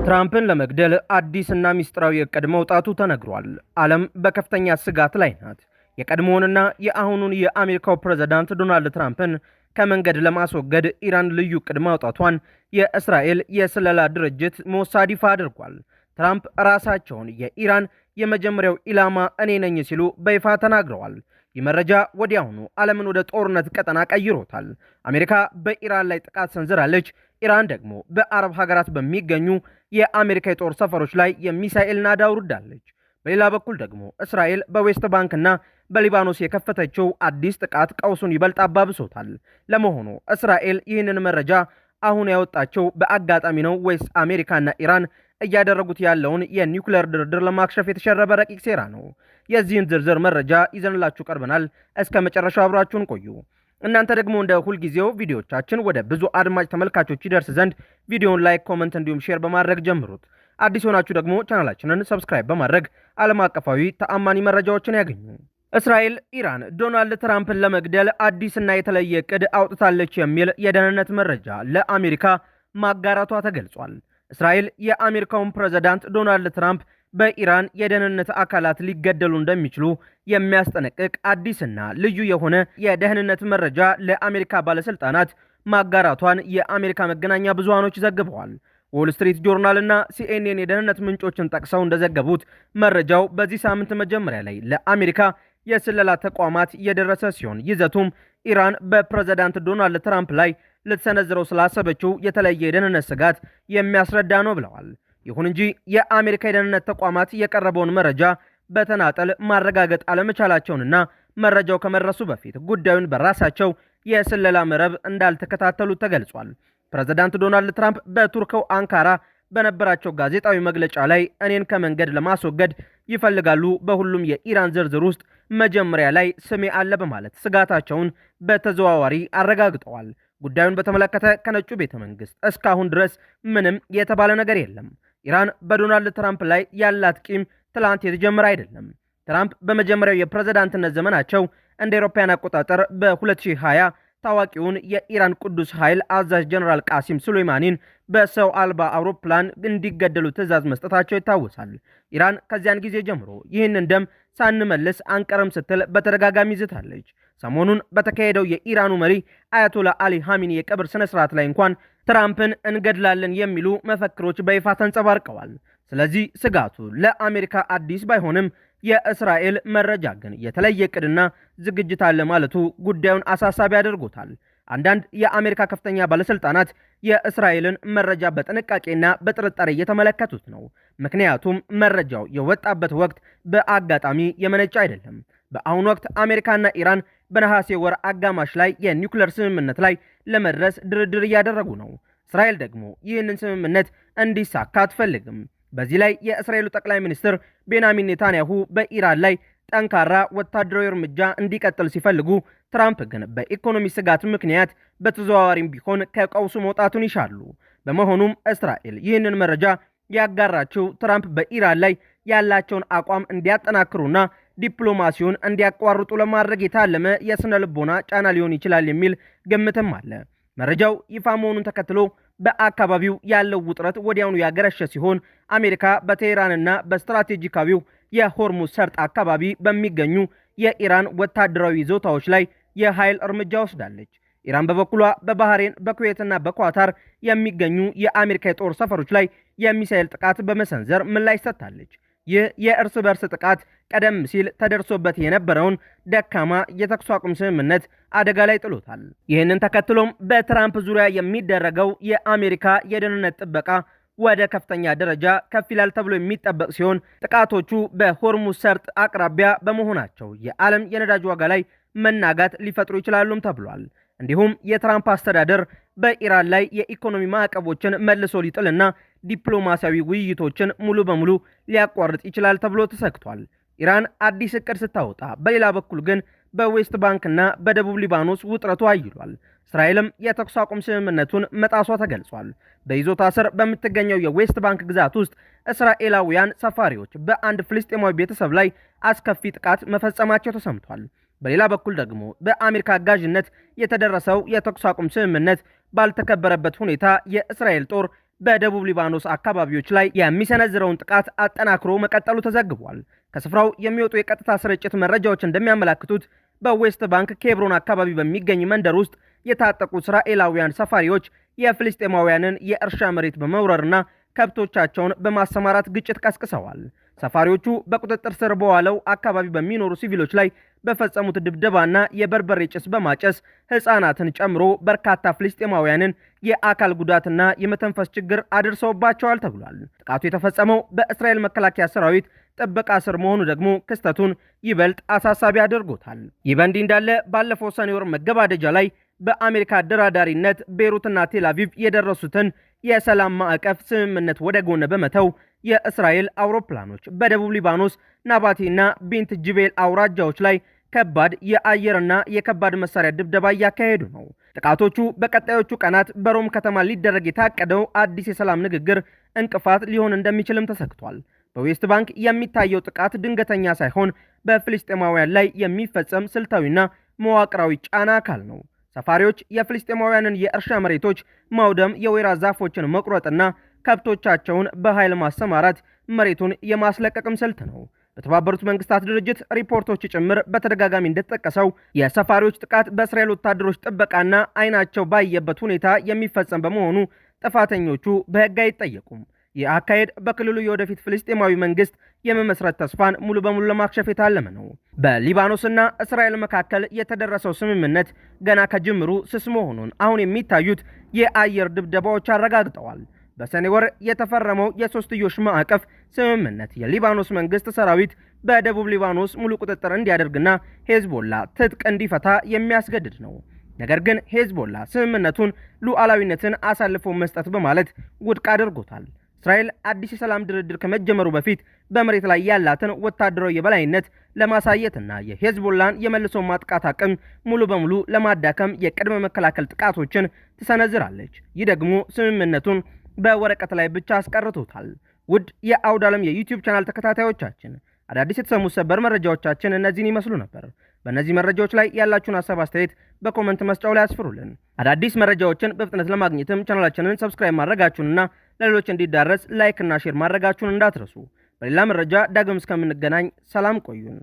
ትራምፕን ለመግደል አዲስና ሚስጥራዊ እቅድ መውጣቱ ተነግሯል። ዓለም በከፍተኛ ስጋት ላይ ናት። የቀድሞውንና የአሁኑን የአሜሪካው ፕሬዝዳንት ዶናልድ ትራምፕን ከመንገድ ለማስወገድ ኢራን ልዩ እቅድ ማውጣቷን የእስራኤል የስለላ ድርጅት ሞሳድ ይፋ አድርጓል። ትራምፕ ራሳቸውን የኢራን የመጀመሪያው ኢላማ እኔ ነኝ ሲሉ በይፋ ተናግረዋል። ይህ መረጃ ወዲያውኑ ዓለምን ወደ ጦርነት ቀጠና ቀይሮታል። አሜሪካ በኢራን ላይ ጥቃት ሰንዝራለች። ኢራን ደግሞ በአረብ ሀገራት በሚገኙ የአሜሪካ የጦር ሰፈሮች ላይ የሚሳኤል ናዳ አውርዳለች። በሌላ በኩል ደግሞ እስራኤል በዌስት ባንክና በሊባኖስ የከፈተችው አዲስ ጥቃት ቀውሱን ይበልጥ አባብሶታል። ለመሆኑ እስራኤል ይህንን መረጃ አሁን ያወጣቸው በአጋጣሚ ነው ወይስ አሜሪካና ኢራን እያደረጉት ያለውን የኒውክሌር ድርድር ለማክሸፍ የተሸረበ ረቂቅ ሴራ ነው? የዚህን ዝርዝር መረጃ ይዘንላችሁ ቀርበናል። እስከ መጨረሻው አብራችሁን ቆዩ። እናንተ ደግሞ እንደ ሁልጊዜው ቪዲዮቻችን ወደ ብዙ አድማጭ ተመልካቾች ይደርስ ዘንድ ቪዲዮውን ላይክ፣ ኮመንት እንዲሁም ሼር በማድረግ ጀምሩት። አዲስ ሆናችሁ ደግሞ ቻናላችንን ሰብስክራይብ በማድረግ ዓለም አቀፋዊ ተአማኒ መረጃዎችን ያገኙ። እስራኤል ኢራን ዶናልድ ትራምፕን ለመግደል አዲስና የተለየ እቅድ አውጥታለች የሚል የደህንነት መረጃ ለአሜሪካ ማጋራቷ ተገልጿል። እስራኤል የአሜሪካውን ፕሬዝዳንት ዶናልድ ትራምፕ በኢራን የደህንነት አካላት ሊገደሉ እንደሚችሉ የሚያስጠነቅቅ አዲስና ልዩ የሆነ የደህንነት መረጃ ለአሜሪካ ባለስልጣናት ማጋራቷን የአሜሪካ መገናኛ ብዙሃኖች ዘግበዋል። ዎል ስትሪት ጆርናል እና ሲኤንኤን የደህንነት ምንጮችን ጠቅሰው እንደዘገቡት መረጃው በዚህ ሳምንት መጀመሪያ ላይ ለአሜሪካ የስለላ ተቋማት የደረሰ ሲሆን ይዘቱም ኢራን በፕሬዝዳንት ዶናልድ ትራምፕ ላይ ልትሰነዝረው ስላሰበችው የተለየ የደህንነት ስጋት የሚያስረዳ ነው ብለዋል። ይሁን እንጂ የአሜሪካ የደህንነት ተቋማት የቀረበውን መረጃ በተናጠል ማረጋገጥ አለመቻላቸውንና መረጃው ከመድረሱ በፊት ጉዳዩን በራሳቸው የስለላ መረብ እንዳልተከታተሉት ተገልጿል። ፕሬዝዳንት ዶናልድ ትራምፕ በቱርክው አንካራ በነበራቸው ጋዜጣዊ መግለጫ ላይ እኔን ከመንገድ ለማስወገድ ይፈልጋሉ፣ በሁሉም የኢራን ዝርዝር ውስጥ መጀመሪያ ላይ ስሜ አለ በማለት ስጋታቸውን በተዘዋዋሪ አረጋግጠዋል። ጉዳዩን በተመለከተ ከነጩ ቤተ መንግስት እስካሁን ድረስ ምንም የተባለ ነገር የለም። ኢራን በዶናልድ ትራምፕ ላይ ያላት ቂም ትላንት የተጀመረ አይደለም። ትራምፕ በመጀመሪያው የፕሬዝዳንትነት ዘመናቸው እንደ አውሮፓውያን አቆጣጠር በ2020 ታዋቂውን የኢራን ቅዱስ ኃይል አዛዥ ጀነራል ቃሲም ሱሌይማኒን በሰው አልባ አውሮፕላን እንዲገደሉ ትዕዛዝ መስጠታቸው ይታወሳል። ኢራን ከዚያን ጊዜ ጀምሮ ይህንን ደም ሳንመልስ አንቀርም ስትል በተደጋጋሚ ዝታለች። ሰሞኑን በተካሄደው የኢራኑ መሪ አያቶላ አሊ ሐሚኒ የቀብር ስነ ስርዓት ላይ እንኳን ትራምፕን እንገድላለን የሚሉ መፈክሮች በይፋ ተንጸባርቀዋል። ስለዚህ ስጋቱ ለአሜሪካ አዲስ ባይሆንም የእስራኤል መረጃ ግን የተለየ እቅድና ዝግጅት አለ ማለቱ ጉዳዩን አሳሳቢ አድርጎታል። አንዳንድ የአሜሪካ ከፍተኛ ባለስልጣናት የእስራኤልን መረጃ በጥንቃቄና በጥርጣሬ እየተመለከቱት ነው። ምክንያቱም መረጃው የወጣበት ወቅት በአጋጣሚ የመነጨ አይደለም። በአሁኑ ወቅት አሜሪካና ኢራን በነሐሴ ወር አጋማሽ ላይ የኒውክሌር ስምምነት ላይ ለመድረስ ድርድር እያደረጉ ነው። እስራኤል ደግሞ ይህንን ስምምነት እንዲሳካ አትፈልግም። በዚህ ላይ የእስራኤሉ ጠቅላይ ሚኒስትር ቤንያሚን ኔታንያሁ በኢራን ላይ ጠንካራ ወታደራዊ እርምጃ እንዲቀጥል ሲፈልጉ፣ ትራምፕ ግን በኢኮኖሚ ስጋት ምክንያት በተዘዋዋሪም ቢሆን ከቀውሱ መውጣቱን ይሻሉ። በመሆኑም እስራኤል ይህንን መረጃ ያጋራችው ትራምፕ በኢራን ላይ ያላቸውን አቋም እንዲያጠናክሩና ዲፕሎማሲውን እንዲያቋርጡ ለማድረግ የታለመ የስነ ልቦና ጫና ሊሆን ይችላል የሚል ግምትም አለ። መረጃው ይፋ መሆኑን ተከትሎ በአካባቢው ያለው ውጥረት ወዲያውኑ ያገረሸ ሲሆን አሜሪካ በቴህራንና በስትራቴጂካዊው የሆርሙዝ ሰርጥ አካባቢ በሚገኙ የኢራን ወታደራዊ ይዞታዎች ላይ የኃይል እርምጃ ወስዳለች። ኢራን በበኩሏ በባህሬን፣ በኩዌትና በኳታር የሚገኙ የአሜሪካ የጦር ሰፈሮች ላይ የሚሳኤል ጥቃት በመሰንዘር ምላሽ ሰጥታለች። ይህ የእርስ በርስ ጥቃት ቀደም ሲል ተደርሶበት የነበረውን ደካማ የተኩስ አቁም ስምምነት አደጋ ላይ ጥሎታል። ይህንን ተከትሎም በትራምፕ ዙሪያ የሚደረገው የአሜሪካ የደህንነት ጥበቃ ወደ ከፍተኛ ደረጃ ከፍ ይላል ተብሎ የሚጠበቅ ሲሆን ጥቃቶቹ በሆርሙዝ ሰርጥ አቅራቢያ በመሆናቸው የዓለም የነዳጅ ዋጋ ላይ መናጋት ሊፈጥሩ ይችላሉም ተብሏል። እንዲሁም የትራምፕ አስተዳደር በኢራን ላይ የኢኮኖሚ ማዕቀቦችን መልሶ ሊጥልና ዲፕሎማሲያዊ ውይይቶችን ሙሉ በሙሉ ሊያቋርጥ ይችላል ተብሎ ተሰግቷል። ኢራን አዲስ እቅድ ስታወጣ፣ በሌላ በኩል ግን በዌስት ባንክና በደቡብ ሊባኖስ ውጥረቱ አይሏል። እስራኤልም የተኩስ አቁም ስምምነቱን መጣሷ ተገልጿል። በይዞታ ስር በምትገኘው የዌስት ባንክ ግዛት ውስጥ እስራኤላውያን ሰፋሪዎች በአንድ ፍልስጤማዊ ቤተሰብ ላይ አስከፊ ጥቃት መፈጸማቸው ተሰምቷል። በሌላ በኩል ደግሞ በአሜሪካ አጋዥነት የተደረሰው የተኩስ አቁም ስምምነት ባልተከበረበት ሁኔታ የእስራኤል ጦር በደቡብ ሊባኖስ አካባቢዎች ላይ የሚሰነዝረውን ጥቃት አጠናክሮ መቀጠሉ ተዘግቧል። ከስፍራው የሚወጡ የቀጥታ ስርጭት መረጃዎች እንደሚያመላክቱት በዌስት ባንክ ኬብሮን አካባቢ በሚገኝ መንደር ውስጥ የታጠቁ እስራኤላውያን ሰፋሪዎች የፍልስጤማውያንን የእርሻ መሬት በመውረርና ከብቶቻቸውን በማሰማራት ግጭት ቀስቅሰዋል። ሰፋሪዎቹ በቁጥጥር ስር በዋለው አካባቢ በሚኖሩ ሲቪሎች ላይ በፈጸሙት ድብደባና የበርበሬ ጭስ በማጨስ ሕፃናትን ጨምሮ በርካታ ፍልስጤማውያንን የአካል ጉዳትና የመተንፈስ ችግር አድርሰውባቸዋል ተብሏል። ጥቃቱ የተፈጸመው በእስራኤል መከላከያ ሰራዊት ጥበቃ ስር መሆኑ ደግሞ ክስተቱን ይበልጥ አሳሳቢ አድርጎታል። ይህ በእንዲህ እንዳለ ባለፈው ሰኔ ወር መገባደጃ ላይ በአሜሪካ አደራዳሪነት ቤይሩትና ቴል አቪቭ የደረሱትን የሰላም ማዕቀፍ ስምምነት ወደ ጎን በመተው የእስራኤል አውሮፕላኖች በደቡብ ሊባኖስ ናባቴና ቢንት ጅቤል አውራጃዎች ላይ ከባድ የአየርና የከባድ መሳሪያ ድብደባ እያካሄዱ ነው። ጥቃቶቹ በቀጣዮቹ ቀናት በሮም ከተማ ሊደረግ የታቀደው አዲስ የሰላም ንግግር እንቅፋት ሊሆን እንደሚችልም ተሰግቷል። በዌስት ባንክ የሚታየው ጥቃት ድንገተኛ ሳይሆን በፍልስጤማውያን ላይ የሚፈጸም ስልታዊና መዋቅራዊ ጫና አካል ነው። ሰፋሪዎች የፍልስጤማውያንን የእርሻ መሬቶች ማውደም፣ የወይራ ዛፎችን መቁረጥና ከብቶቻቸውን በኃይል ማሰማራት መሬቱን የማስለቀቅም ስልት ነው። በተባበሩት መንግስታት ድርጅት ሪፖርቶች ጭምር በተደጋጋሚ እንደተጠቀሰው የሰፋሪዎች ጥቃት በእስራኤል ወታደሮች ጥበቃና አይናቸው ባየበት ሁኔታ የሚፈጸም በመሆኑ ጥፋተኞቹ በሕግ አይጠየቁም። ይህ አካሄድ በክልሉ የወደፊት ፍልስጤማዊ መንግስት የመመስረት ተስፋን ሙሉ በሙሉ ለማክሸፍ የታለመ ነው። በሊባኖስና እስራኤል መካከል የተደረሰው ስምምነት ገና ከጅምሩ ስስ መሆኑን አሁን የሚታዩት የአየር ድብደባዎች አረጋግጠዋል። በሰኔ ወር የተፈረመው የሶስትዮሽ ማዕቀፍ ስምምነት የሊባኖስ መንግስት ሰራዊት በደቡብ ሊባኖስ ሙሉ ቁጥጥር እንዲያደርግና ሄዝቦላ ትጥቅ እንዲፈታ የሚያስገድድ ነው። ነገር ግን ሄዝቦላ ስምምነቱን ሉዓላዊነትን አሳልፎ መስጠት በማለት ውድቅ አድርጎታል። እስራኤል አዲስ የሰላም ድርድር ከመጀመሩ በፊት በመሬት ላይ ያላትን ወታደራዊ የበላይነት ለማሳየትና የሄዝቦላን የመልሶ ማጥቃት አቅም ሙሉ በሙሉ ለማዳከም የቅድመ መከላከል ጥቃቶችን ትሰነዝራለች። ይህ ደግሞ ስምምነቱን በወረቀት ላይ ብቻ አስቀርቶታል። ውድ የአውድ ዓለም የዩቲዩብ ቻናል ተከታታዮቻችን አዳዲስ የተሰሙ ሰበር መረጃዎቻችን እነዚህን ይመስሉ ነበር። በእነዚህ መረጃዎች ላይ ያላችሁን ሀሳብ አስተያየት በኮመንት መስጫው ላይ አስፍሩልን። አዳዲስ መረጃዎችን በፍጥነት ለማግኘትም ቻናላችንን ሰብስክራይብ ማድረጋችሁንና ለሌሎች እንዲዳረስ ላይክ እና ሼር ማድረጋችሁን እንዳትረሱ። በሌላ መረጃ ዳግም እስከምንገናኝ ሰላም ቆዩን።